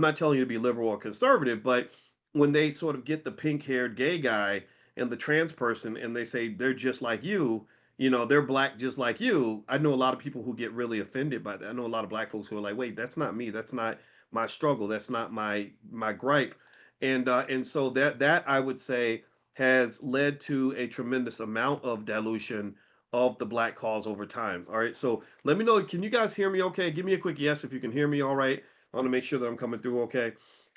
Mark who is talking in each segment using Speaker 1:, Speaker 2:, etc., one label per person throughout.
Speaker 1: not telling you to be liberal or conservative, but when they sort of get the pink-haired gay guy and the trans person and they say they're just like you know, they're black just like you. I know a lot of people who get really offended by that. I know a lot of black folks who are like, wait, that's not me. That's not my struggle. That's not my gripe. And so that I would say has led to a tremendous amount of dilution of the black cause over time. All right. So let me know. Can you guys hear me okay? Give me a quick yes if you can hear me all right. I want to make sure that I'm coming through okay.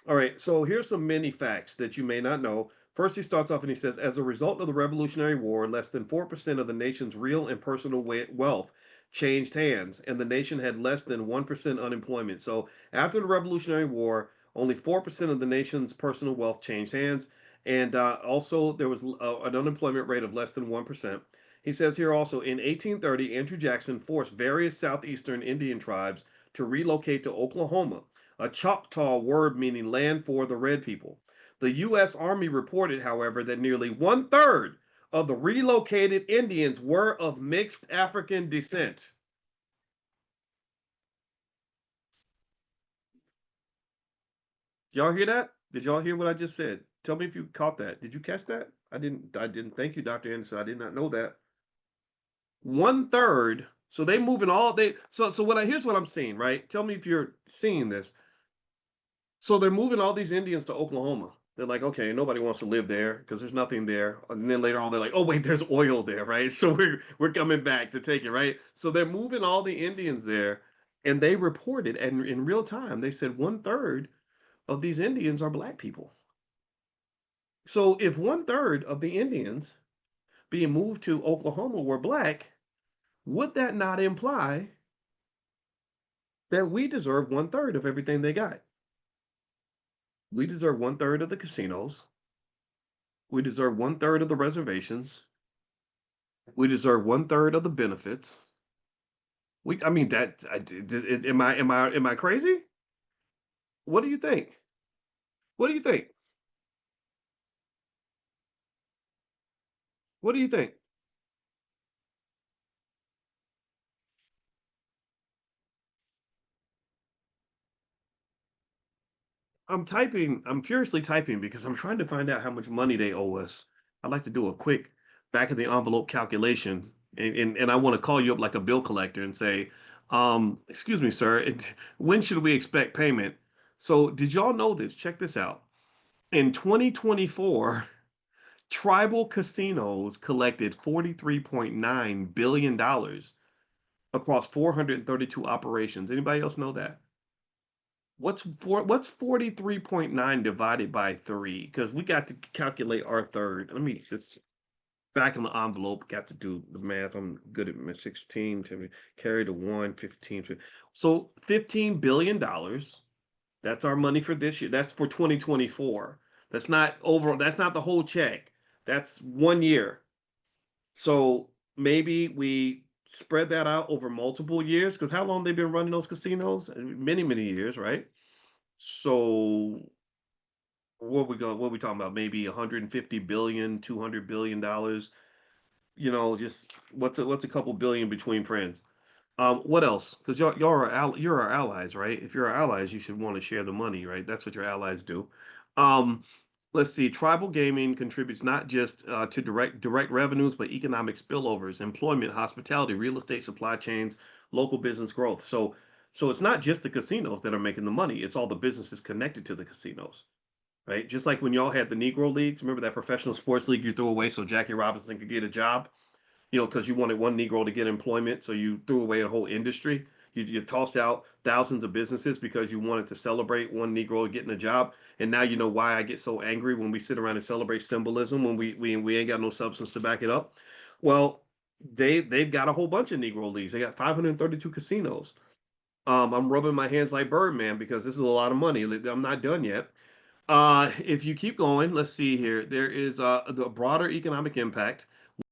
Speaker 1: All right. So here's some mini facts that you may not know. First, he starts off and he says, as a result of the Revolutionary War, less than 4% of the nation's real and personal wealth changed hands, and the nation had less than 1% unemployment. So after the Revolutionary War, only 4% of the nation's personal wealth changed hands. And also, there was an unemployment rate of less than 1%. He says here also, in 1830, Andrew Jackson forced various southeastern Indian tribes to relocate to Oklahoma, a Choctaw word meaning land for the red people. The U.S. Army reported, however, that nearly one-third of the relocated Indians were of mixed African descent. Y'all hear that? Did y'all hear what I just said? Tell me if you caught that. Did you catch that? I didn't. I didn't. Thank you, Dr. Anderson. I did not know that. One third. So they moving all they. So what I here's what I'm seeing. Right. Tell me if you're seeing this. So they're moving all these Indians to Oklahoma. They're like, okay, nobody wants to live there because there's nothing there. And then later on, they're like, oh wait, there's oil there, right? So we're coming back to take it, right? So they're moving all the Indians there, and they reported, and in real time, they said one-third of these Indians are black people. So if one-third of the Indians being moved to Oklahoma were black, would that not imply that we deserve one-third of everything they got? We deserve one-third of the casinos. We deserve one-third of the reservations. We deserve one-third of the benefits. I mean, am I crazy? What do you think? What do you think? What do you think? I'm furiously typing because I'm trying to find out how much money they owe us. I'd like to do a quick back of the envelope calculation, and I want to call you up like a bill collector and say, excuse me, sir, when should we expect payment? So, did y'all know this? Check this out. In 2024, tribal casinos collected $43.9 billion across 432 operations. Anybody else know that? What's 43.9 divided by 3? Because we got to calculate our third. Let me just back in the envelope, got to do the math. I'm good at 16 to carry the 1, 15. So $15 billion. That's our money for this year. That's for 2024. That's not over. That's not the whole check. That's 1 year. So maybe we spread that out over multiple years because how long they've been running those casinos? Many, many years, right? So what we talking about? Maybe 150 billion, 200 billion dollars. Just what's a couple billion between friends? What else? Because y'all are you're our allies, right? If you're our allies, you should want to share the money, right? That's what your allies do. Um, let's see. Tribal gaming contributes not just to direct revenues, but economic spillovers, employment, hospitality, real estate, supply chains, local business growth. So it's not just the casinos that are making the money; it's all the businesses connected to the casinos, right? Just like when y'all had the Negro leagues. Remember that professional sports league you threw away so Jackie Robinson could get a job? Because you wanted one Negro to get employment, so you threw away a whole industry. You tossed out thousands of businesses because you wanted to celebrate one Negro getting a job. And now you know why I get so angry when we sit around and celebrate symbolism when we ain't got no substance to back it up. Well, they've got a whole bunch of Negro leagues. They got 532 casinos. I'm rubbing my hands like Birdman because this is a lot of money. I'm not done yet. If you keep going, let's see here. There is the broader economic impact.